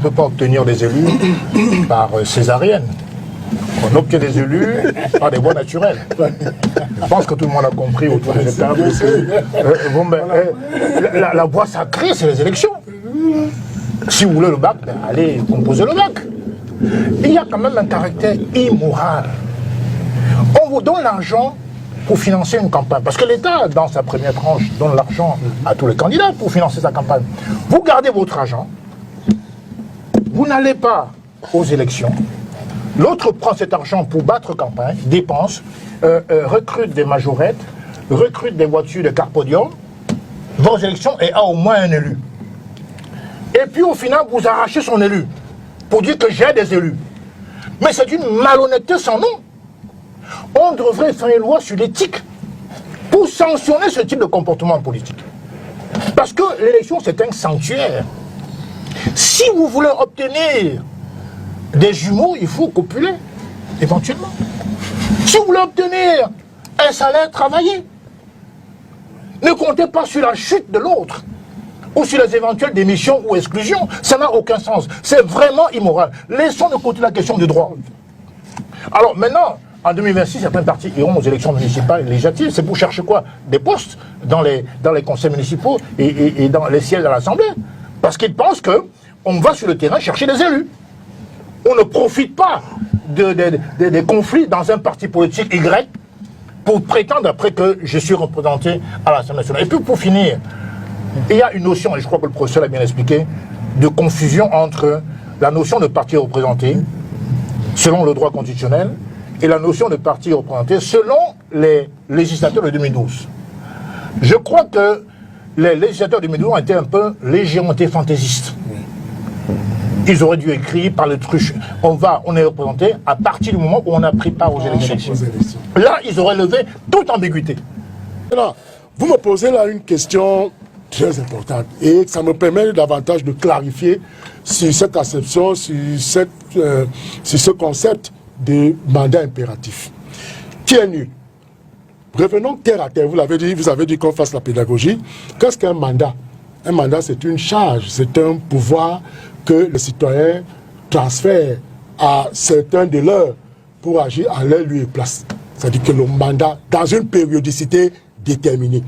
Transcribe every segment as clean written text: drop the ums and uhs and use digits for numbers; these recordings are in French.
peut pas obtenir des élus par césarienne. On obtient des élus par des voies naturelles. Je pense que tout le monde a compris autour de cette table que la voie sacrée, c'est les élections. Si vous voulez le bac, ben, allez composer le bac. Il y a quand même un caractère immoral. On vous donne l'argent pour financer une campagne. Parce que l'État, dans sa première tranche, donne l'argent à tous les candidats pour financer sa campagne. Vous gardez votre argent, vous n'allez pas aux élections, l'autre prend cet argent pour battre campagne, dépense, recrute des majorettes, recrute des voitures de carpodium, va aux élections et a au moins un élu. Et puis au final, vous arrachez son élu pour dire que j'ai des élus. Mais c'est une malhonnêteté sans nom. On devrait faire une loi sur l'éthique pour sanctionner ce type de comportement politique. Parce que l'élection, c'est un sanctuaire. Si vous voulez obtenir des jumeaux, il faut copuler, éventuellement. Si vous voulez obtenir un salaire travaillé, ne comptez pas sur la chute de l'autre ou sur les éventuelles démissions ou exclusions. Ça n'a aucun sens. C'est vraiment immoral. Laissons de côté la question du droit. Alors maintenant, en 2026, certains partis iront aux élections municipales et législatives. C'est pour chercher quoi? Des postes dans les conseils municipaux et dans les sièges de l'Assemblée. Parce qu'ils pensent qu'on va sur le terrain chercher des élus. On ne profite pas des conflits dans un parti politique Y pour prétendre après que je suis représenté à l'Assemblée nationale. Et puis pour finir, il y a une notion, et je crois que le professeur l'a bien expliqué, de confusion entre la notion de parti représenté, selon le droit constitutionnel, et la notion de parti représenté, selon les législateurs de 2012. Je crois que les législateurs de 2012 ont été un peu légèrement fantaisistes. Ils auraient dû écrire par le truc, on est représenté à partir du moment où on a pris part aux élections. Là, ils auraient levé toute ambiguïté. Là, vous me posez là une question très importante et ça me permet davantage de clarifier sur cette acception, sur ce concept de mandat impératif. Qui est nul? Revenons terre à terre, vous avez dit qu'on fasse la pédagogie. Qu'est-ce qu'un mandat? Un mandat, c'est une charge, c'est un pouvoir que les citoyens transfèrent à certains de leurs pour agir à leur lieu et place. C'est-à-dire que le mandat, dans une périodicité déterminée.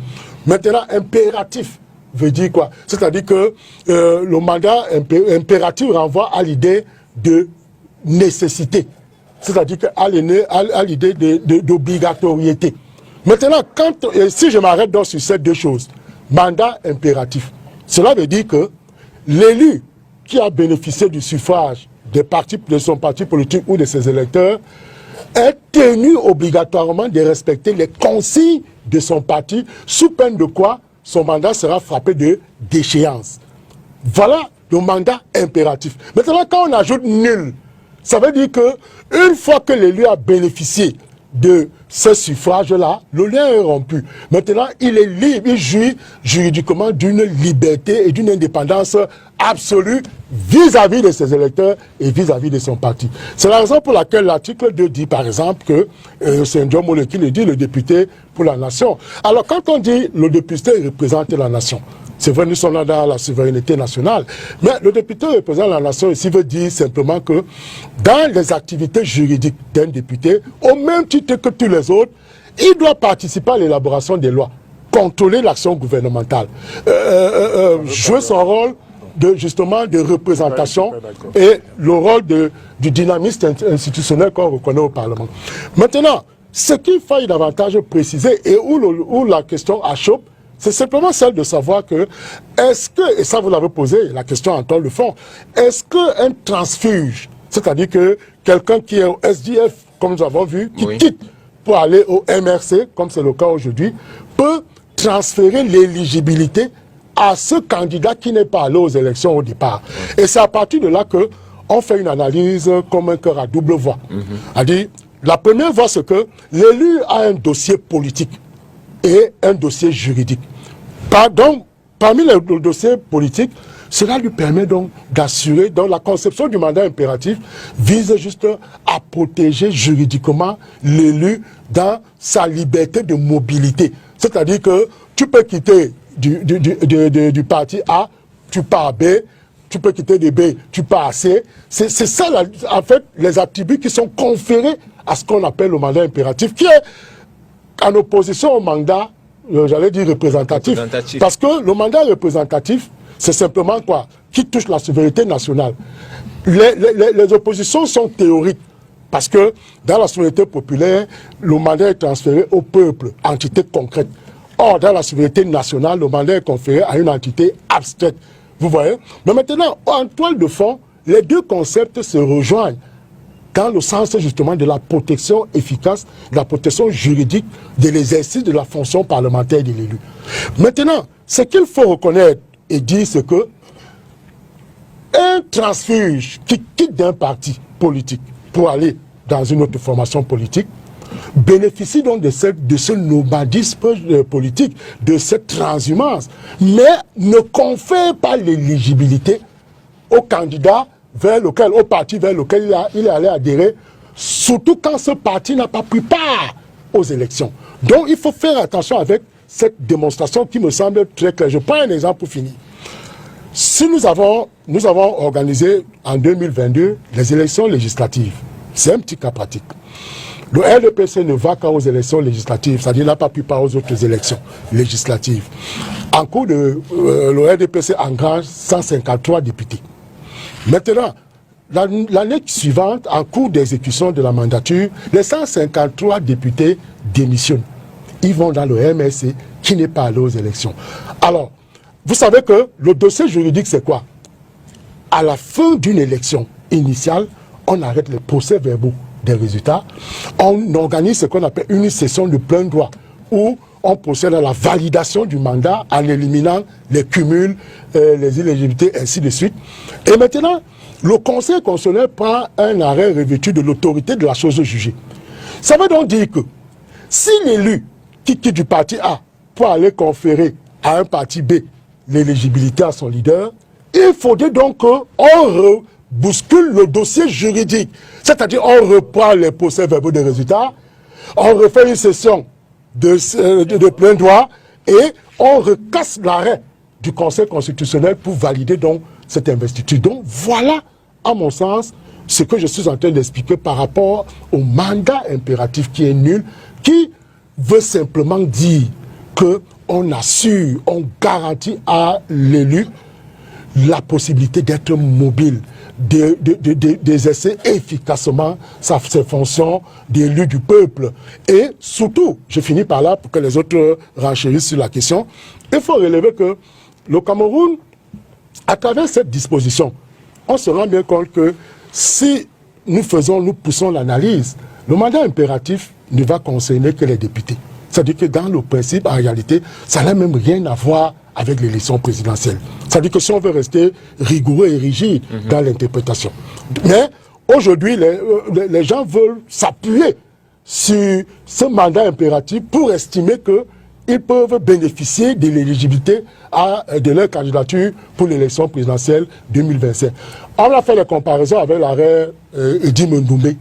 Maintenant, impératif veut dire quoi? C'est-à-dire que le mandat impératif renvoie à l'idée de nécessité. C'est-à-dire à l'idée d'obligatoriété. Maintenant, si je m'arrête donc sur ces deux choses, mandat impératif, cela veut dire que l'élu qui a bénéficié du suffrage de son parti politique ou de ses électeurs est tenu obligatoirement de respecter les consignes de son parti, sous peine de quoi son mandat sera frappé de déchéance. Voilà le mandat impératif. Maintenant, quand on ajoute nul, ça veut dire que une fois que l'élu a bénéficié de ce suffrage-là, le lien est rompu. Maintenant, il est libre, il jouit juridiquement d'une liberté et d'une indépendance absolue vis-à-vis de ses électeurs et vis-à-vis de son parti. C'est la raison pour laquelle l'article 2 dit, par exemple, que c'est un John Moleki qui le dit, le député pour la nation. Alors, quand on dit le député représente la nation, c'est vrai, nous sommes là dans la souveraineté nationale. Mais le député représentant la nation ici veut dire simplement que dans les activités juridiques d'un député, au même titre que tous les autres, il doit participer à l'élaboration des lois, contrôler l'action gouvernementale, jouer son rôle justement de représentation et le rôle du dynamisme institutionnel qu'on reconnaît au Parlement. Maintenant, ce qu'il faille davantage préciser et où la question achoppe, c'est simplement celle de savoir que, est-ce que, et ça vous l'avez posé, la question en toile de fond, est-ce qu'un transfuge, c'est-à-dire que quelqu'un qui est au SDF, comme nous avons vu, qui quitte pour aller au MRC, comme c'est le cas aujourd'hui, peut transférer l'éligibilité à ce candidat qui n'est pas allé aux élections au départ. Et c'est à partir de là qu'on fait une analyse comme un cœur à double voix. C'est-à-dire, la première voie, c'est que l'élu a un dossier politique et un dossier juridique. Parmi les dossiers politiques, cela lui permet donc d'assurer, donc la conception du mandat impératif vise juste à protéger juridiquement l'élu dans sa liberté de mobilité. C'est-à-dire que tu peux quitter du parti A, tu pars à B, tu peux quitter de B, tu pars à C. C'est ça, en fait, les attributs qui sont conférés à ce qu'on appelle le mandat impératif, qui est en opposition au mandat, j'allais dire représentatif. Parce que le mandat représentatif, c'est simplement quoi? Qui touche la souveraineté nationale. Les oppositions sont théoriques. Parce que dans la souveraineté populaire, le mandat est transféré au peuple, entité concrète. Or, dans la souveraineté nationale, le mandat est conféré à une entité abstraite. Vous voyez? Mais maintenant, en toile de fond, les deux concepts se rejoignent dans le sens justement de la protection efficace, de la protection juridique de l'exercice de la fonction parlementaire de l'élu. Maintenant, ce qu'il faut reconnaître et dire, c'est que un transfuge qui quitte d'un parti politique pour aller dans une autre formation politique bénéficie donc de ce nomadisme politique, de cette transhumance, mais ne confère pas l'éligibilité au candidat vers lequel, au parti vers lequel il est allé adhérer, surtout quand ce parti n'a pas pris part aux élections. Donc il faut faire attention avec cette démonstration qui me semble très claire. Je prends un exemple pour finir. Si nous avons organisé en 2022 les élections législatives, c'est un petit cas pratique. Le RDPC ne va qu'aux élections législatives, c'est-à-dire n'a pas pu part aux autres élections législatives. En cours de le RDPC engrange 153 députés. Maintenant, l'année suivante, en cours d'exécution de la mandature, les 153 députés démissionnent. Ils vont dans le MSC qui n'est pas allé aux élections. Alors, vous savez que le dossier juridique, c'est quoi? À la fin d'une élection initiale, on arrête les procès-verbaux des résultats. On organise ce qu'on appelle une session de plein droit, où on procède à la validation du mandat en éliminant les cumuls, les inéligibilités, ainsi de suite. Et maintenant, le Conseil constitutionnel prend un arrêt revêtu de l'autorité de la chose jugée. Ça veut donc dire que si l'élu qui quitte du parti A pour aller conférer à un parti B l'éligibilité à son leader, il faudrait donc qu'on bouscule le dossier juridique. C'est-à-dire on reprend les procès-verbaux des résultats, on refait une session de plein droit et on recasse l'arrêt du Conseil constitutionnel pour valider donc cette investiture. Donc voilà, à mon sens, ce que je suis en train d'expliquer par rapport au mandat impératif qui est nul, qui veut simplement dire qu'on assure, on garantit à l'élu la possibilité d'être mobile, d'exercer efficacement ses fonctions d'élu du peuple. Et surtout, je finis par là pour que les autres renchérissent sur la question, il faut relever que le Cameroun, à travers cette disposition, on se rend bien compte que si nous poussons l'analyse, le mandat impératif ne va concerner que les députés. C'est-à-dire que dans le principe, en réalité, ça n'a même rien à voir avec l'élection présidentielle. C'est-à-dire que si on veut rester rigoureux et rigide dans l'interprétation. Mais aujourd'hui, les gens veulent s'appuyer sur ce mandat impératif pour estimer qu'ils peuvent bénéficier de l'éligibilité de leur candidature pour l'élection présidentielle 2025. On a fait les comparaisons avec l'arrêt Edi Mondoumbe.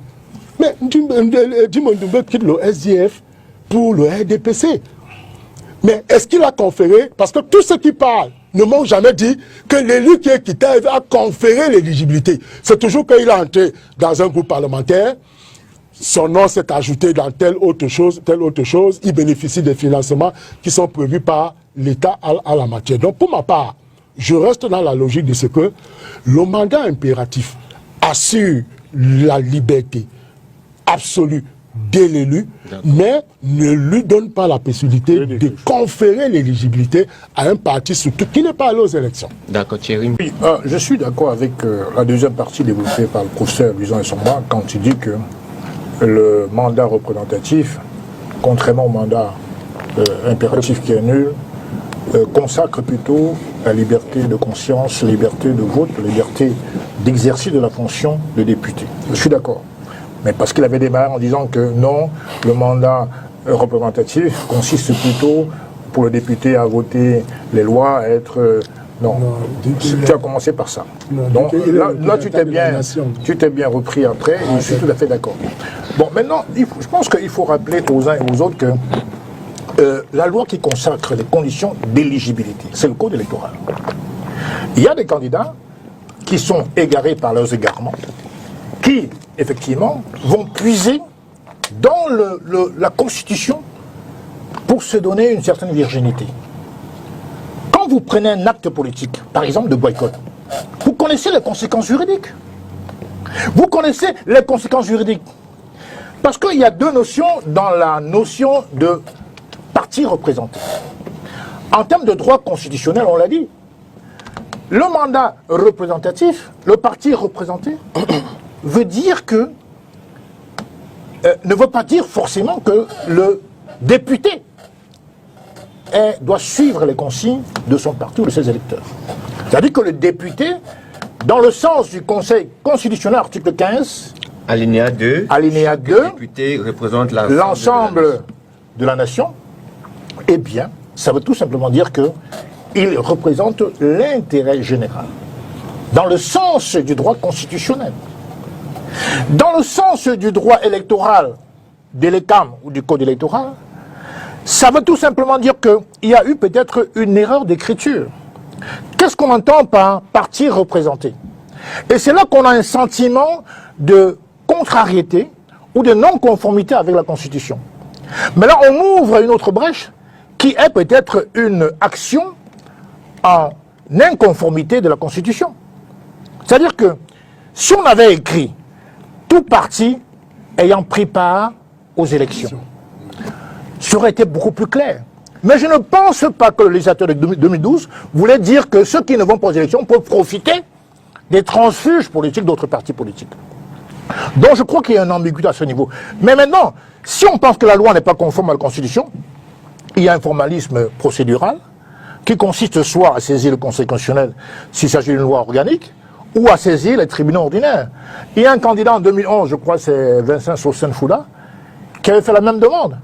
Mais Edi Mondoumbe quitte le SDF pour le RDPC. Mais est-ce qu'il a conféré? Parce que tous ceux qui parlent ne m'ont jamais dit que l'élu qui est quitté a conféré l'éligibilité. C'est toujours qu'il est entré dans un groupe parlementaire, son nom s'est ajouté dans telle autre chose, il bénéficie des financements qui sont prévus par l'État à la matière. Donc pour ma part, je reste dans la logique de ce que le mandat impératif assure la liberté absolue de l'élu, mais ne lui donne pas la possibilité de conférer l'éligibilité à un parti, surtout qui n'est pas allé aux élections. D'accord, Thierry. Oui, je suis d'accord avec la deuxième partie développée par le professeur Luisan et Somba quand il dit que le mandat représentatif, contrairement au mandat impératif qui est nul, consacre plutôt la liberté de conscience, la liberté de vote, la liberté d'exercice de la fonction de député. Je suis d'accord. Mais parce qu'il avait démarré en disant que non, le mandat représentatif consiste plutôt pour le député à voter les lois, à être... non, tu as commencé par ça. Non, donc là tu t'es bien repris après, et je suis tout à fait d'accord. Bon, maintenant, je pense qu'il faut rappeler aux uns et aux autres que la loi qui consacre les conditions d'éligibilité, c'est le code électoral. Il y a des candidats qui sont égarés par leurs égarements, qui, effectivement, vont puiser dans la Constitution pour se donner une certaine virginité. Quand vous prenez un acte politique, par exemple de boycott, vous connaissez les conséquences juridiques. Vous connaissez les conséquences juridiques. Parce qu'il y a deux notions dans la notion de parti représenté. En termes de droit constitutionnel, on l'a dit, le mandat représentatif, le parti représenté, veut dire que, ne veut pas dire forcément que le député doit suivre les consignes de son parti ou de ses électeurs. C'est-à-dire que le député, dans le sens du Conseil constitutionnel, article 15, alinéa 2, le député représente l'ensemble de la nation, eh bien, ça veut tout simplement dire qu'il représente l'intérêt général. Dans le sens du droit constitutionnel. Dans le sens du droit électoral, de l'ECAM ou du code électoral, ça veut tout simplement dire qu'il y a eu peut-être une erreur d'écriture. Qu'est-ce qu'on entend par parti représenté? Et c'est là qu'on a un sentiment de contrariété ou de non-conformité avec la Constitution. Mais là, on ouvre une autre brèche qui est peut-être une action en inconformité de la Constitution. C'est-à-dire que si on avait écrit tout parti ayant pris part aux élections, ça aurait été beaucoup plus clair. Mais je ne pense pas que le législateur de 2012 voulait dire que ceux qui ne vont pas aux élections peuvent profiter des transfuges politiques d'autres partis politiques. Donc je crois qu'il y a une ambiguïté à ce niveau. Mais maintenant, si on pense que la loi n'est pas conforme à la Constitution, il y a un formalisme procédural qui consiste soit à saisir le Conseil constitutionnel s'il s'agit d'une loi organique, ou à saisir les tribunaux ordinaires. Il y a un candidat en 2011, je crois c'est Vincent Sossen-Foula, qui avait fait la même demande.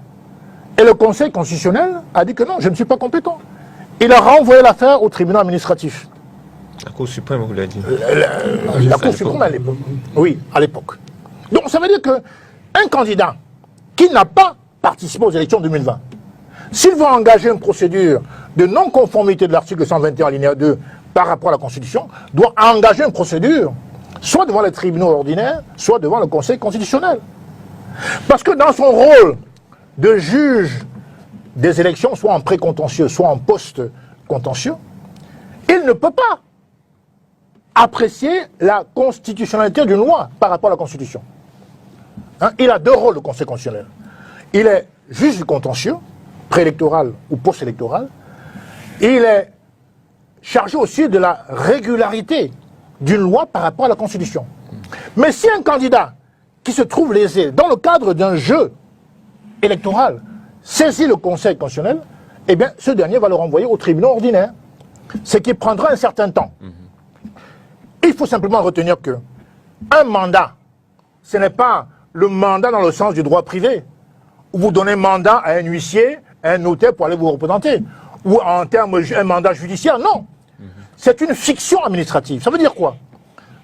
Et le Conseil constitutionnel a dit que non, je ne suis pas compétent. Il a renvoyé l'affaire au tribunal administratif. La Cour suprême, vous l'avez dit. La Cour suprême à l'époque. Oui, à l'époque. Donc ça veut dire qu'un candidat qui n'a pas participé aux élections 2020, s'il veut engager une procédure de non-conformité de l'article 121 alinéa 2 par rapport à la Constitution, doit engager une procédure, soit devant les tribunaux ordinaires, soit devant le Conseil constitutionnel. Parce que dans son rôle de juge des élections, soit en pré-contentieux, soit en post-contentieux, il ne peut pas apprécier la constitutionnalité d'une loi par rapport à la Constitution. Hein? Il a deux rôles, le Conseil constitutionnel. Il est juge du contentieux, préélectoral ou post-électoral. Il est chargé aussi de la régularité d'une loi par rapport à la Constitution. Mais si un candidat qui se trouve lésé dans le cadre d'un jeu électoral saisit le Conseil constitutionnel, eh bien, ce dernier va le renvoyer au tribunal ordinaire, ce qui prendra un certain temps. Il faut simplement retenir que un mandat, ce n'est pas le mandat dans le sens du droit privé, où vous donnez mandat à un huissier, à un notaire pour aller vous représenter, ou en termes un mandat judiciaire, non. C'est une fiction administrative. Ça veut dire quoi?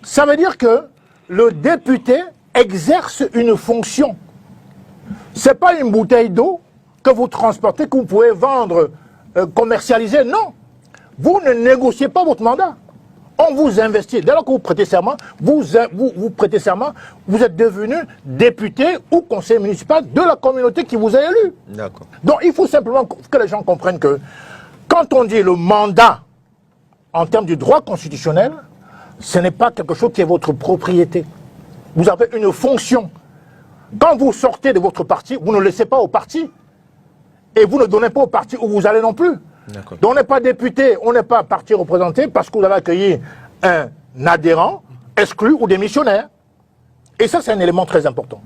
Ça veut dire que le député exerce une fonction. Ce n'est pas une bouteille d'eau que vous transportez, que vous pouvez vendre, commercialiser, non. Vous ne négociez pas votre mandat. On vous investit. Dès lors que vous prêtez serment, vous prêtez serment, vous êtes devenu député ou conseiller municipal de la communauté qui vous a élu. D'accord. Donc il faut simplement que les gens comprennent que quand on dit le mandat en termes du droit constitutionnel, ce n'est pas quelque chose qui est votre propriété. Vous avez une fonction. Quand vous sortez de votre parti, vous ne laissez pas au parti. Et vous ne donnez pas au parti où vous allez non plus. Donc on n'est pas député, on n'est pas parti représenté parce que vous avez accueilli un adhérent, exclu ou démissionnaire. Et ça, c'est un élément très important.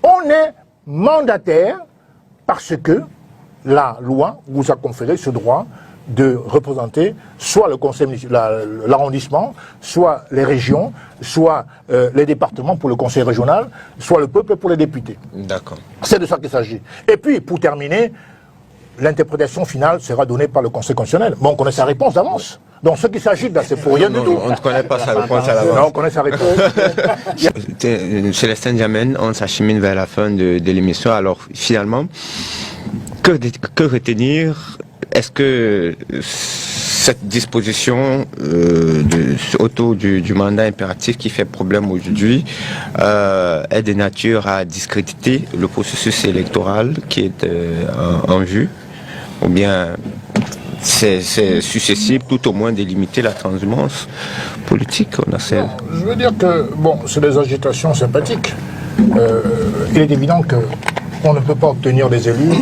On est mandataire parce que la loi vous a conféré ce droit de représenter soit le conseil l'arrondissement, soit les régions, soit les départements pour le conseil régional, soit le peuple pour les députés. D'accord. C'est de ça qu'il s'agit. Et puis, pour terminer, l'interprétation finale sera donnée par le Conseil constitutionnel. Mais on connaît sa réponse d'avance. Donc ce qu'il s'agit, c'est pour rien du tout. On ne connaît pas sa réponse à l'avance. Non, on connaît sa réponse. Célestin Diamène, on s'achemine vers la fin de l'émission. Alors finalement, que retenir? Est-ce que cette disposition autour du mandat impératif qui fait problème aujourd'hui est de nature à discréditer le processus électoral qui est en vue, ou bien c'est susceptible tout au moins de limiter la transhumance politique qu'on a celle. Je veux dire que, bon, c'est des agitations sympathiques. Il est évident qu'on ne peut pas obtenir des élus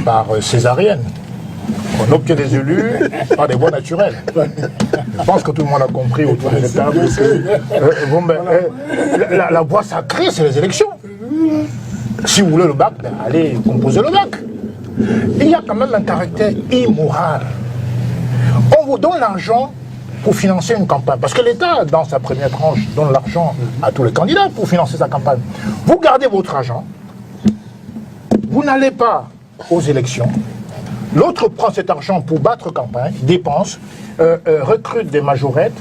par césarienne. On obtient des élus par des voies naturelles. Je pense que tout le monde a compris autour de cette table que la voie sacrée, c'est les élections. Si vous voulez le bac, ben, allez composer le bac. Il y a quand même un caractère immoral. On vous donne l'argent pour financer une campagne. Parce que l'État, dans sa première tranche, donne l'argent à tous les candidats pour financer sa campagne. Vous gardez votre argent, vous n'allez pas aux élections, l'autre prend cet argent pour battre campagne, dépense, recrute des majorettes,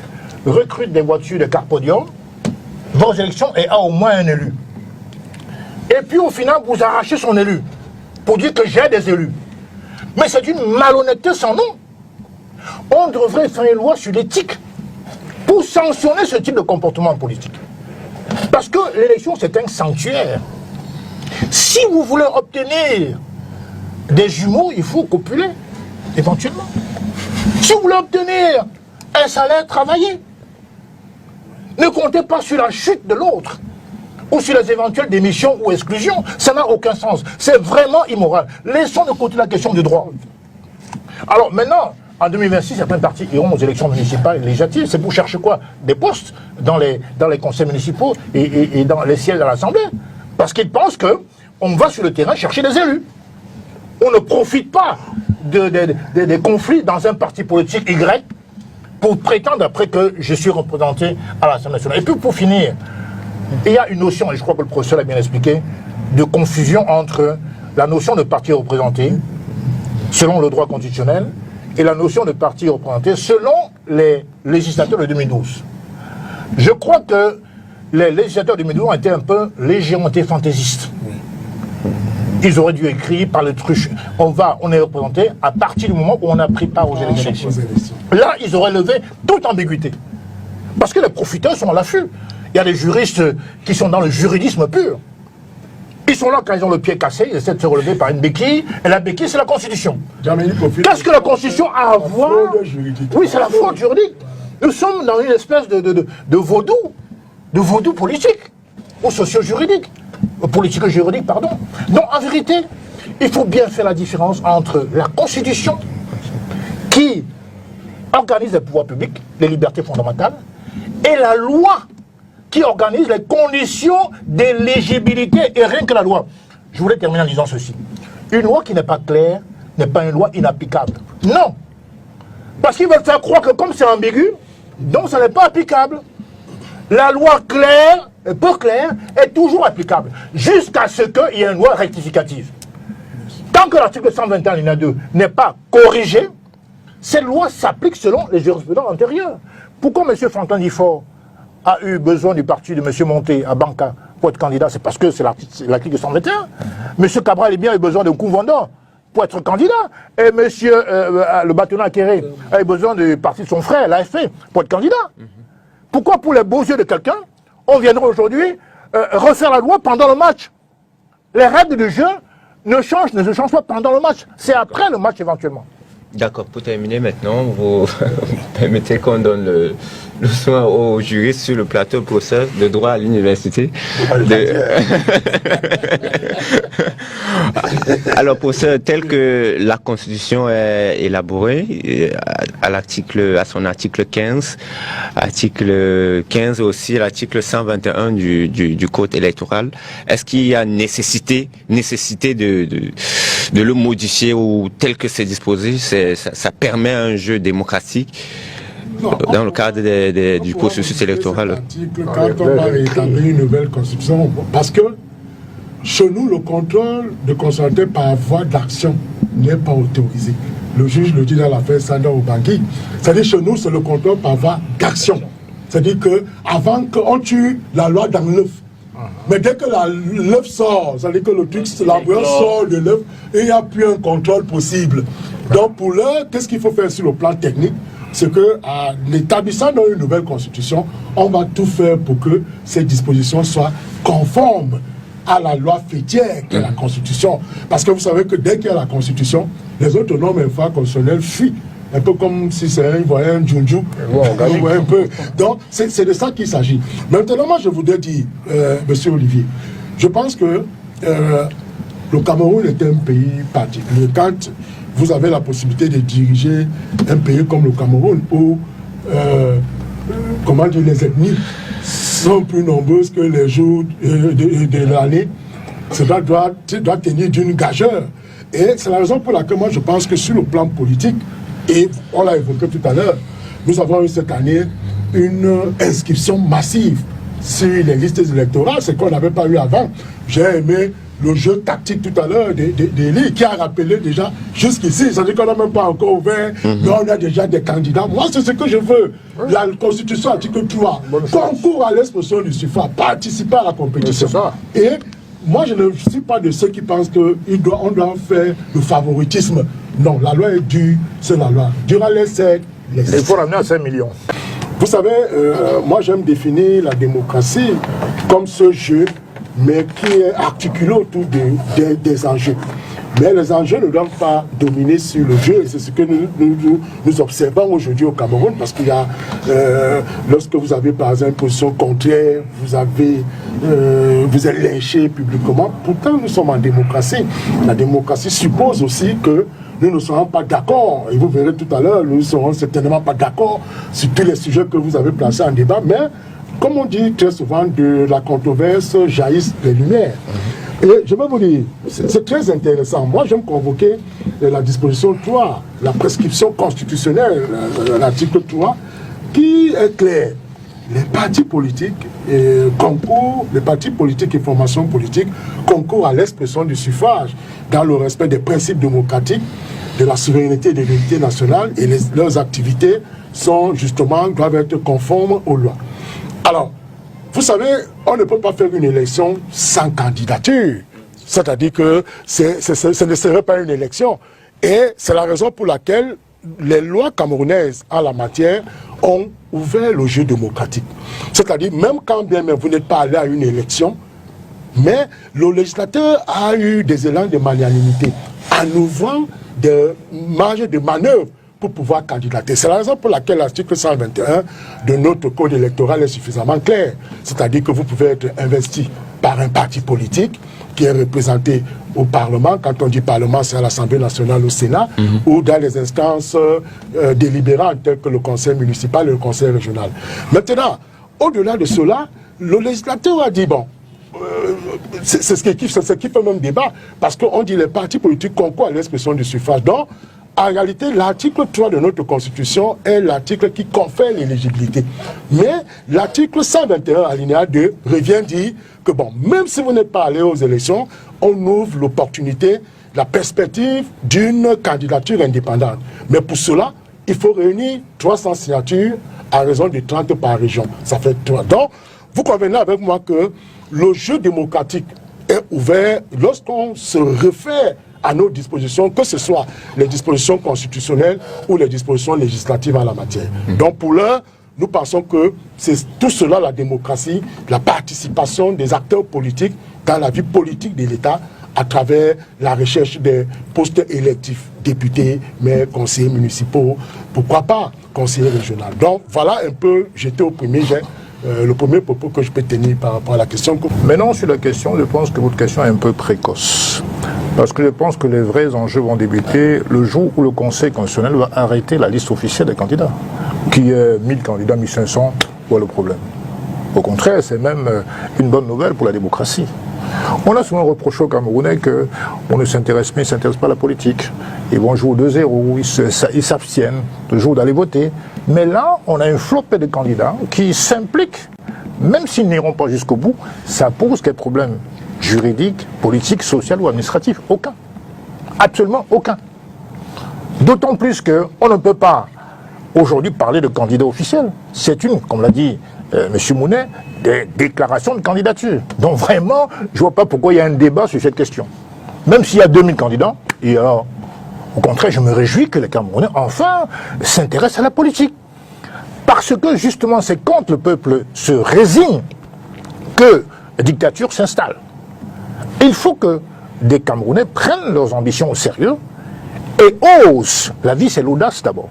recrute des voitures de carpodium, va aux élections et a au moins un élu. Et puis au final, vous arrachez son élu pour dire que j'ai des élus. Mais c'est une malhonnêteté sans nom. On devrait faire une loi sur l'éthique pour sanctionner ce type de comportement politique. Parce que l'élection, c'est un sanctuaire. Si vous voulez obtenir des jumeaux, il faut copuler, éventuellement. Si vous voulez obtenir un salaire, travaillez. Ne comptez pas sur la chute de l'autre ou sur les éventuelles démissions ou exclusions. Ça n'a aucun sens. C'est vraiment immoral. Laissons de côté la question du droit. Alors maintenant, en 2026, certains partis iront aux élections municipales et législatives. C'est pour chercher quoi? Des postes dans les conseils municipaux et dans les sièges de l'Assemblée. Parce qu'ils pensent qu'on va sur le terrain chercher des élus. On ne profite pas des conflits dans un parti politique Y pour prétendre après que je suis représenté à l'Assemblée nationale. Et puis pour finir, il y a une notion, et je crois que le professeur l'a bien expliqué, de confusion entre la notion de parti représenté, selon le droit constitutionnel, et la notion de parti représenté, selon les législateurs de 2012. Je crois que les législateurs de 2012 ont été un peu légèrement fantaisistes. Ils auraient dû écrire par le truc, on est représenté à partir du moment où on a pris part aux élections. Là, ils auraient levé toute ambiguïté. Parce que les profiteurs sont à l'affût. Il y a des juristes qui sont dans le juridisme pur. Ils sont là quand ils ont le pied cassé, ils essaient de se relever par une béquille, et la béquille, c'est la Constitution. Qu'est-ce que la Constitution a à voir? Oui, c'est la fraude juridique. Nous sommes dans une espèce de vaudou politique, ou socio-juridique, politico-juridique, pardon. Donc, en vérité, il faut bien faire la différence entre la Constitution, qui organise les pouvoirs publics, les libertés fondamentales, et la loi, qui organise les conditions d'éligibilité, et rien que la loi. Je voulais terminer en disant ceci. Une loi qui n'est pas claire n'est pas une loi inapplicable. Non. Parce qu'ils veulent faire croire que comme c'est ambigu, donc ça n'est pas applicable. La loi claire, peu claire, est toujours applicable, jusqu'à ce qu'il y ait une loi rectificative. Tant que l'article 121 alinéa 2 n'est pas corrigé, cette loi s'applique selon les jurisprudences antérieures. Pourquoi M. Franklin Difford a eu besoin du parti de M. Monté à Banca pour être candidat? C'est parce que c'est l'article 121. M. Cabral a eu besoin de Kouvanda pour être candidat. Et M. le bâtonnier Kéré a eu besoin du parti de son frère, l'AFP, pour être candidat. Pourquoi pour les beaux yeux de quelqu'un, on viendrait aujourd'hui refaire la loi pendant le match? Les règles du jeu ne se changent pas pendant le match. C'est après le match éventuellement. D'accord, pour terminer maintenant, vous permettez qu'on donne le soin aux juristes sur le plateau de professeur de droit à l'université. Alors, professeur, tel que la Constitution est élaborée, à son article 15, article 15 aussi, l'article 121 du Code électoral, est-ce qu'il y a nécessité de le modifier ou tel que c'est disposé, ça permet un jeu démocratique dans le cadre du processus électoral? Quand on va rétablir une nouvelle constitution, parce que chez nous, le contrôle de consulter par voie d'action n'est pas autorisé. Le juge le dit dans l'affaire Sanda Obangui. C'est-à-dire chez nous, c'est le contrôle par voie d'action. C'est-à-dire qu'avant qu'on tue la loi dans l'œuf, mais dès que l'œuf sort, c'est-à-dire que l'embryon sort de l'œuf, il n'y a plus un contrôle possible. Donc pour l'heure, qu'est-ce qu'il faut faire sur le plan technique? C'est qu'en établissant une nouvelle constitution, on va tout faire pour que ces dispositions soient conformes à la loi fêtière qu'est la constitution. Parce que vous savez que dès qu'il y a la constitution, les autres normes infraconstitutionnelles fuient. Un peu comme si c'est un Junju. Ouais, un peu. Donc, c'est de ça qu'il s'agit. Maintenant, moi, je voudrais dire, monsieur Olivier, je pense que le Cameroun est un pays particulier. Quand vous avez la possibilité de diriger un pays comme le Cameroun, où comment dire, les ethnies sont plus nombreuses que les jours de l'année, cela doit tenir d'une gageure. Et c'est la raison pour laquelle moi je pense que sur le plan politique, et on l'a évoqué tout à l'heure, nous avons eu cette année une inscription massive sur les listes électorales, ce qu'on n'avait pas eu avant. J'ai aimé le jeu tactique tout à l'heure d'Élie qui a rappelé déjà jusqu'ici, c'est-à-dire qu'on n'a même pas encore ouvert, mais on a déjà des candidats. Moi, c'est ce que je veux. La Constitution, article 3, concours à l'expression du suffrage, participer à la compétition. Et moi, je ne suis pas de ceux qui pensent qu'on doit faire le favoritisme. Non, la loi est dure, c'est la loi. Durant les siècles, il faut ramener à 5 millions. Vous savez, moi j'aime définir la démocratie comme ce jeu, mais qui est articulé autour des enjeux. Mais les enjeux ne doivent pas dominer sur le jeu. C'est ce que nous observons aujourd'hui au Cameroun, parce qu'il y a, lorsque vous avez par exemple une position contraire, vous êtes lynché publiquement. Pourtant, nous sommes en démocratie. La démocratie suppose aussi que nous ne serons pas d'accord. Et vous verrez tout à l'heure, nous ne serons certainement pas d'accord sur tous les sujets que vous avez placés en débat. Mais, comme on dit très souvent, de la controverse jaillissent les lumières. Et je vais vous dire, c'est très intéressant. Moi, j'aime convoquer la disposition 3, la prescription constitutionnelle, l'article 3, qui est clair. Les partis politiques concourent, les partis politiques et formations politiques concourent à l'expression du suffrage dans le respect des principes démocratiques, de la souveraineté et de l'unité nationale, et leurs activités doivent être conformes aux lois. Alors, vous savez, on ne peut pas faire une élection sans candidature. C'est-à-dire que ce ne serait pas une élection. Et c'est la raison pour laquelle les lois camerounaises en la matière ont ouvert le jeu démocratique. C'est-à-dire, même quand bien même vous n'êtes pas allé à une élection, mais le législateur a eu des élans de magnanimité en ouvrant des marges de manœuvre pour pouvoir candidater. C'est la raison pour laquelle l'article 121 de notre code électoral est suffisamment clair. C'est-à-dire que vous pouvez être investi par un parti politique qui est représenté au Parlement. Quand on dit Parlement, c'est à l'Assemblée nationale, au Sénat, ou dans les instances délibérantes telles que le conseil municipal et le conseil régional. Maintenant, au-delà de cela, le législateur a dit, bon, c'est ce qui fait même débat, parce qu'on dit les partis politiques concourent à l'expression du suffrage. Donc, en réalité, l'article 3 de notre Constitution est l'article qui confère l'éligibilité. Mais l'article 121, alinéa 2, revient dire que, bon, même si vous n'êtes pas allé aux élections, on ouvre l'opportunité, la perspective d'une candidature indépendante. Mais pour cela, il faut réunir 300 signatures à raison de 30 par région. Ça fait 3. Donc, vous convenez avec moi que le jeu démocratique est ouvert lorsqu'on se réfère à nos dispositions, que ce soit les dispositions constitutionnelles ou les dispositions législatives en la matière. Donc pour l'heure, nous pensons que c'est tout cela, la démocratie, la participation des acteurs politiques dans la vie politique de l'État à travers la recherche des postes électifs, députés, maires, conseillers municipaux, pourquoi pas conseillers régionaux. Donc voilà un peu, j'étais au premier jet. Le premier propos que je peux tenir par rapport à la question. Maintenant, sur la question, je pense que votre question est un peu précoce. Parce que je pense que les vrais enjeux vont débuter le jour où le Conseil constitutionnel va arrêter la liste officielle des candidats. Qui est 1000 candidats, 1500, où est le problème? Au contraire, c'est même une bonne nouvelle pour la démocratie. On a souvent reproché aux Camerounais qu'on ne s'intéresse pas à la politique. Ils vont jouer au 2-0, ils s'abstiennent toujours d'aller voter. Mais là, on a une flopée de candidats qui s'impliquent, même s'ils n'iront pas jusqu'au bout, ça pose quel problème juridique, politique, social ou administratif? Aucun. Absolument aucun. D'autant plus qu'on ne peut pas aujourd'hui parler de candidat officiel. C'est comme l'a dit M. Mounet, des déclarations de candidature. Donc vraiment, je ne vois pas pourquoi il y a un débat sur cette question. Même s'il y a 2000 candidats, et alors, Au contraire, je me réjouis que les Camerounais, enfin, s'intéressent à la politique. Parce que, justement, c'est quand le peuple se résigne que la dictature s'installe. Il faut que des Camerounais prennent leurs ambitions au sérieux et osent. La vie, c'est l'audace d'abord.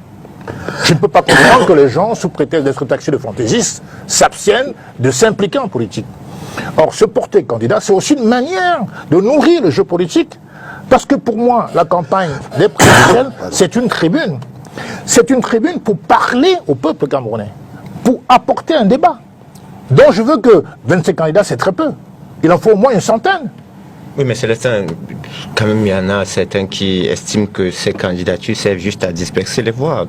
Je ne peux pas comprendre que les gens, sous prétexte d'être taxés de fantaisistes, s'abstiennent de s'impliquer en politique. Or, se porter candidat, c'est aussi une manière de nourrir le jeu politique. Parce que pour moi, la campagne des présidentielles, c'est une tribune. C'est une tribune pour parler au peuple camerounais, pour apporter un débat. Donc je veux que 25 candidats, c'est très peu. Il en faut au moins une centaine. Oui, mais Célestin, quand même, il y en a certains qui estiment que ces candidatures servent juste à disperser les voix.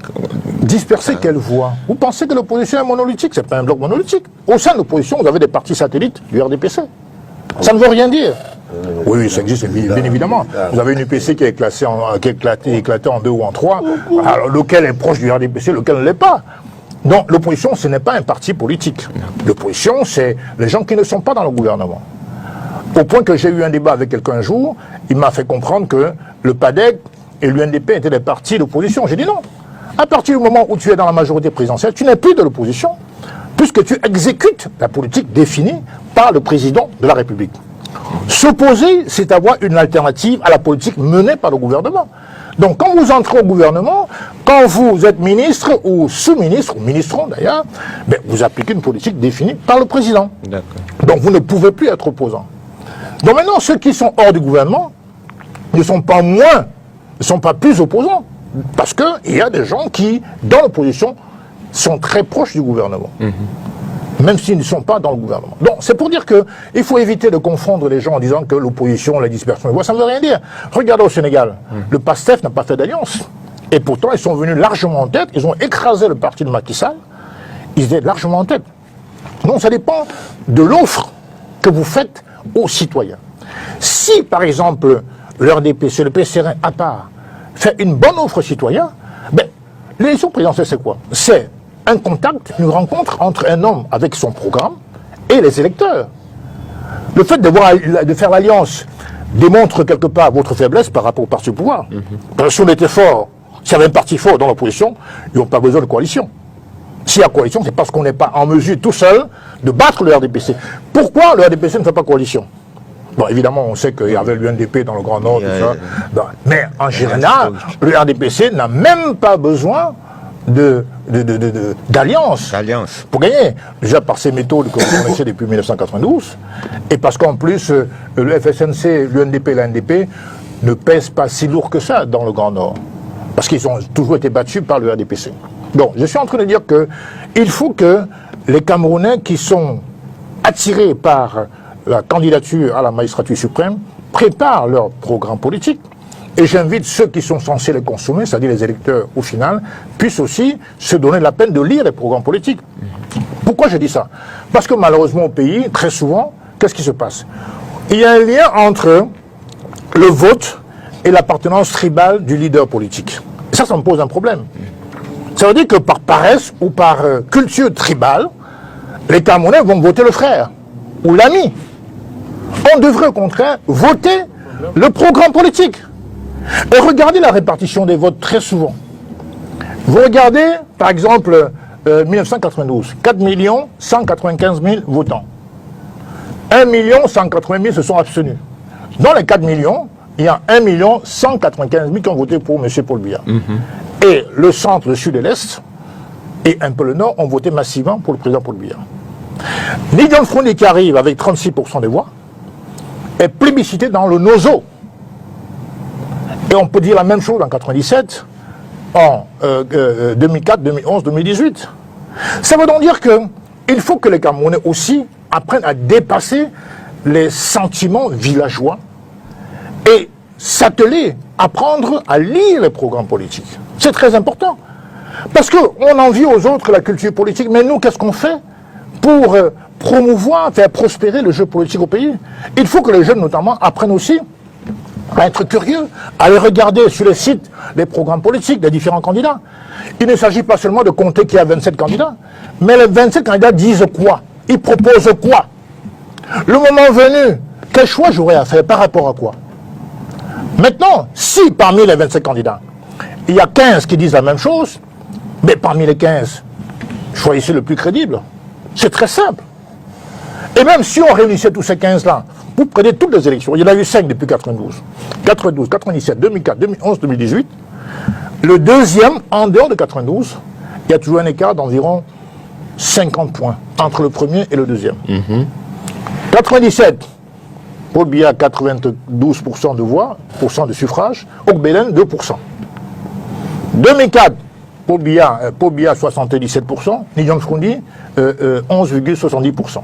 Disperser quelle voix? Vous pensez que l'opposition est monolithique? C'est pas un bloc monolithique. Au sein de l'opposition, vous avez des partis satellites du RDPC. Ça ne veut rien dire. Oui, ça existe bien évidemment. Vous avez une UPC qui est classée éclatée en 2 ou en 3. Alors lequel est proche du RDPC, lequel ne l'est pas. Donc l'opposition, ce n'est pas un parti politique. L'opposition, c'est les gens qui ne sont pas dans le gouvernement. Au point que j'ai eu un débat avec quelqu'un un jour, il m'a fait comprendre que le PADEC et l'UNDP étaient des partis d'opposition. J'ai dit non. À partir du moment où tu es dans la majorité présidentielle, tu n'es plus de l'opposition, puisque tu exécutes la politique définie par le président de la République. S'opposer, c'est avoir une alternative à la politique menée par le gouvernement. Donc quand vous entrez au gouvernement, quand vous êtes ministre ou sous-ministre, ou ministron d'ailleurs, ben, vous appliquez une politique définie par le président. Donc vous ne pouvez plus être opposant. Donc maintenant, ceux qui sont hors du gouvernement ne sont pas moins, ne sont pas plus opposants. Parce qu'il y a des gens qui, dans l'opposition, sont très proches du gouvernement. Même s'ils ne sont pas dans le gouvernement. Donc, c'est pour dire qu'il faut éviter de confondre les gens en disant que l'opposition, la dispersion, ça ne veut rien dire. Regardez au Sénégal, le PASTEF n'a pas fait d'alliance. Et pourtant, ils sont venus largement en tête, ils ont écrasé le parti de Macky Sall, ils étaient largement en tête. Donc, ça dépend de l'offre que vous faites aux citoyens. Si, par exemple, le RDPC, le PCRN à part, fait une bonne offre aux citoyens, ben, l'élection présidentielle, c'est quoi? C'est un contact, une rencontre entre un homme avec son programme et les électeurs. Le fait de faire l'alliance démontre quelque part votre faiblesse par rapport au parti au pouvoir. Parce que si on était fort, s'il y avait un parti fort dans l'opposition, ils n'ont pas besoin de coalition. S'il y a coalition, c'est parce qu'on n'est pas en mesure tout seul de battre le RDPC. Pourquoi le RDPC ne fait pas coalition? Bon, évidemment, on sait qu'il y avait l'UNDP dans le Grand Nord, tout ça. Bon, mais en général, le RDPC n'a même pas besoin d'alliance pour gagner. Déjà par ces méthodes que vous connaissez depuis 1992, et parce qu'en plus, le FSNC, l'UNDP et l'ANDP ne pèsent pas si lourd que ça dans le Grand Nord. Parce qu'ils ont toujours été battus par le RDPC. Donc, je suis en train de dire qu'il faut que les Camerounais qui sont attirés par la candidature à la magistrature suprême préparent leur programme politique. Et j'invite ceux qui sont censés les consommer, c'est-à-dire les électeurs au final, puissent aussi se donner la peine de lire les programmes politiques. Pourquoi je dis ça? Parce que malheureusement au pays, très souvent, qu'est-ce qui se passe? Il y a un lien entre le vote et l'appartenance tribale du leader politique. Et ça me pose un problème. Ça veut dire que par paresse ou par culture tribale, les Camerounais vont voter le frère ou l'ami. On devrait au contraire voter le programme politique. Et regardez la répartition des votes très souvent. Vous regardez, par exemple, 1992, 4 195 000 votants. 1 180 000 se sont abstenus. Dans les 4 millions, il y a 1 195 000 qui ont voté pour M. Paul Biya. Et le centre, le sud et l'est, et un peu le nord, ont voté massivement pour le président Paul Biya. Nigel Frondi, qui arrive avec 36% des voix, est plébiscité dans le Nozo. Et on peut dire la même chose en 97, en 2004, 2011, 2018. Ça veut donc dire qu'il faut que les Camerounais aussi apprennent à dépasser les sentiments villageois et s'atteler, apprendre à lire les programmes politiques. C'est très important. Parce qu'on envie aux autres la culture politique, mais nous, qu'est-ce qu'on fait pour promouvoir, faire prospérer le jeu politique au pays? Il faut que les jeunes, notamment, apprennent aussi à être curieux, à aller regarder sur les sites les programmes politiques des différents candidats. Il ne s'agit pas seulement de compter qu'il y a 27 candidats, mais les 27 candidats disent quoi? Ils proposent quoi? Le moment venu, quel choix j'aurais à faire par rapport à quoi? Maintenant, si parmi les 25 candidats, il y a 15 qui disent la même chose, mais parmi les 15, choisissez le plus crédible. C'est très simple. Et même si on réunissait tous ces 15-là, vous prenez toutes les élections, il y en a eu 5 depuis 92. 92, 97, 2004, 2011, 2018. Le deuxième, en dehors de 92, il y a toujours un écart d'environ 50 points entre le premier et le deuxième. 97, Paul Biya 92% de voix, de suffrage, Ogbelen 2%. 2004, Paul Biya 77%, Nijong Froundi 11,70%.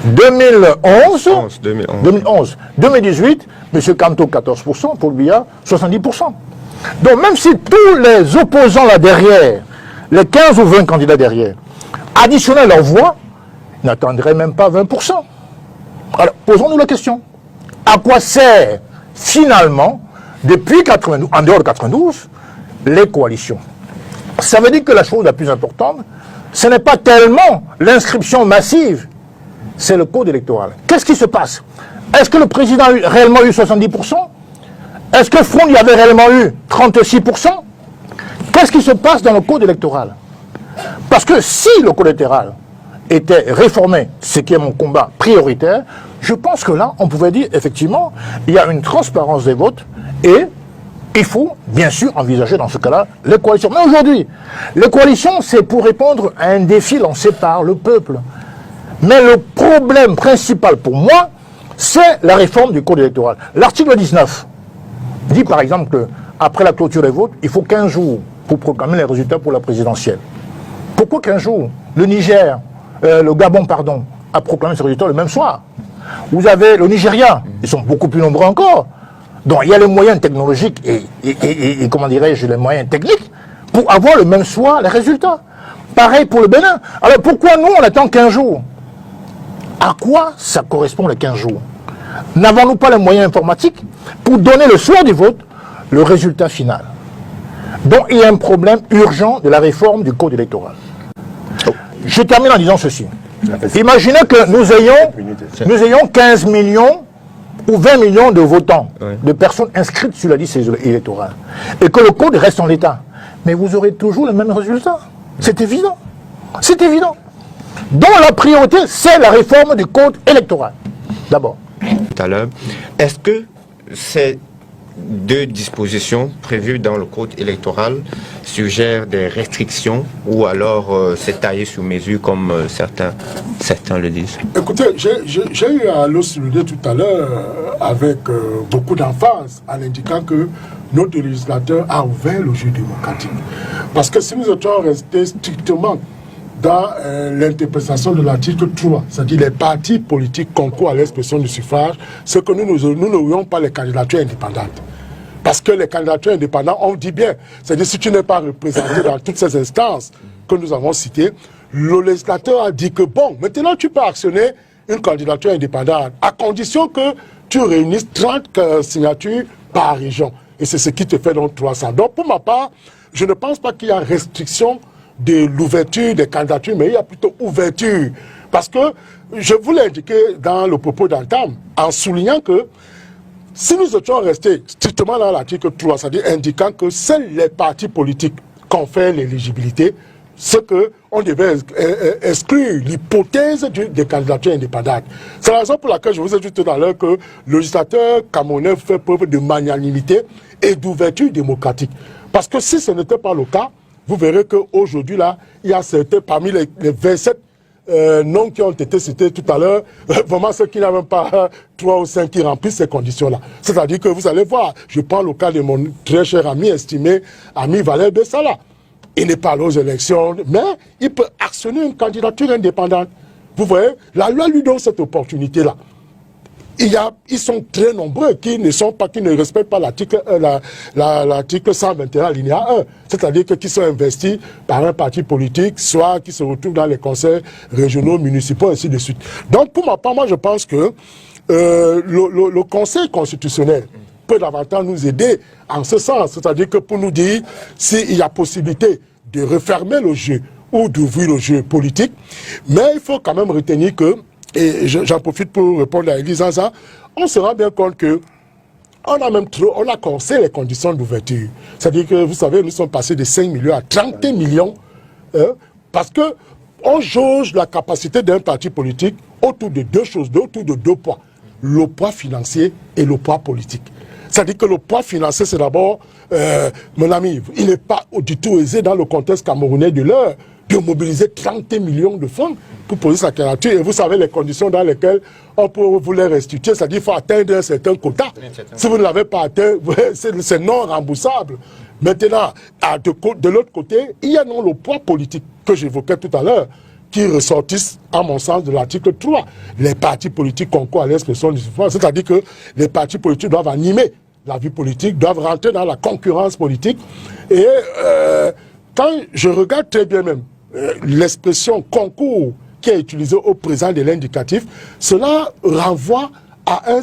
2011, 2018, M. Kanto 14%, Paul Biya 70%. Donc même si tous les opposants là derrière, les 15 ou 20 candidats derrière, additionnaient leurs voix, n'attendraient même pas 20%. Alors posons-nous la question. À quoi sert finalement, depuis 92, en dehors de 92, les coalitions? Ça veut dire que la chose la plus importante, ce n'est pas tellement l'inscription massive, c'est le code électoral. Qu'est-ce qui se passe? Est-ce que le président a réellement eu 70%? Est-ce que Froundi avait réellement eu 36%? Qu'est-ce qui se passe dans le code électoral? Parce que si le code électoral était réformé, ce qui est mon combat prioritaire, je pense que là, on pouvait dire, effectivement, il y a une transparence des votes et il faut, bien sûr, envisager dans ce cas-là les coalitions. Mais aujourd'hui, les coalitions, c'est pour répondre à un défi lancé par le peuple. Mais le problème principal pour moi, c'est la réforme du code électoral. L'article 19 dit par exemple qu'après la clôture des votes, il faut 15 jours pour proclamer les résultats pour la présidentielle. Pourquoi 15 jours? Le Niger, le Gabon, pardon, a proclamé ses résultats le même soir. Vous avez le Nigeria, ils sont beaucoup plus nombreux encore. Donc il y a les moyens technologiques et comment dirais-je, les moyens techniques pour avoir le même soir les résultats. Pareil pour le Bénin. Alors pourquoi nous on attend 15 jours? À quoi ça correspond les 15 jours? N'avons-nous pas les moyens informatiques pour donner le soir du vote le résultat final? Donc il y a un problème urgent de la réforme du code électoral. Je termine en disant ceci. Imaginez que nous ayons 15 millions ou 20 millions de votants, de personnes inscrites sur la liste électorale, et que le code reste en l'état. Mais vous aurez toujours le même résultat. C'est évident. C'est évident. Donc la priorité, c'est la réforme du code électoral. D'abord. Tout à l'heure, est-ce que ces deux dispositions prévues dans le code électoral suggèrent des restrictions ou alors c'est taillé sur mesure comme certains le disent? Écoutez, j'ai eu à le souligner tout à l'heure avec beaucoup d'emphase en indiquant que notre législateur a ouvert le jeu démocratique. Parce que si nous étions restés strictement dans l'interprétation de l'article 3, c'est-à-dire les partis politiques concourent à l'expression du suffrage, c'est que nous n'aurions pas les candidatures indépendantes. Parce que les candidatures indépendantes, on dit bien, c'est-à-dire si tu n'es pas représenté dans toutes ces instances que nous avons citées, le législateur a dit que bon, maintenant tu peux actionner une candidature indépendante, à condition que tu réunisses 30 signatures par région. Et c'est ce qui te fait donc 300. Donc pour ma part, je ne pense pas qu'il y a restriction de l'ouverture des candidatures, mais il y a plutôt ouverture. Parce que je vous l'ai indiqué dans le propos d'entame, en soulignant que si nous étions restés strictement dans l'article 3, c'est-à-dire indiquant que seuls les partis politiques confèrent l'éligibilité, c'est qu'on devait exclure l'hypothèse des candidatures indépendantes. C'est la raison pour laquelle je vous ai dit tout à l'heure que le législateur camerounais fait preuve de magnanimité et d'ouverture démocratique. Parce que si ce n'était pas le cas, vous verrez qu'aujourd'hui, là, il y a certains, parmi les 27 noms qui ont été cités tout à l'heure, vraiment ceux qui n'avaient pas 3 ou 5 qui remplissent ces conditions-là. C'est-à-dire que vous allez voir, je prends le cas de mon très cher ami, estimé ami Valère Bessala. Il n'est pas allé aux élections, mais il peut actionner une candidature indépendante. Vous voyez, la loi lui donne cette opportunité-là. Ils sont très nombreux qui ne respectent pas l'article 121 alinéa 1, c'est-à-dire qui sont investis par un parti politique, soit qui se retrouvent dans les conseils régionaux, municipaux, ainsi de suite. Donc pour ma part, moi je pense que le Conseil constitutionnel peut davantage nous aider en ce sens, c'est-à-dire que pour nous dire s'il y a possibilité de refermer le jeu ou d'ouvrir le jeu politique, mais il faut quand même retenir que, et j'en profite pour répondre à Elie Zaza, on se rend bien compte que on a corsé les conditions d'ouverture. C'est-à-dire que, vous savez, nous sommes passés de 5 millions à 30 millions, parce que on jauge la capacité d'un parti politique autour de deux choses, autour de deux poids. Le poids financier et le poids politique. C'est-à-dire que le poids financier, c'est d'abord, mon ami, il n'est pas du tout aisé dans le contexte camerounais de l'heure de mobiliser 30 millions de francs pour poser sa candidature. Et vous savez les conditions dans lesquelles on peut vous les restituer, c'est-à-dire qu'il faut atteindre un certain quota. Si vous ne l'avez pas atteint, c'est non remboursable. Maintenant, de l'autre côté, il y a non le poids politique que j'évoquais tout à l'heure, qui ressortissent, à mon sens, de l'article 3. Les partis politiques concourent à l'expression du citoyen, c'est-à-dire que les partis politiques doivent animer la vie politique, doivent rentrer dans la concurrence politique. Et quand je regarde très bien même l'expression concours qui est utilisée au présent de l'indicatif, cela renvoie à un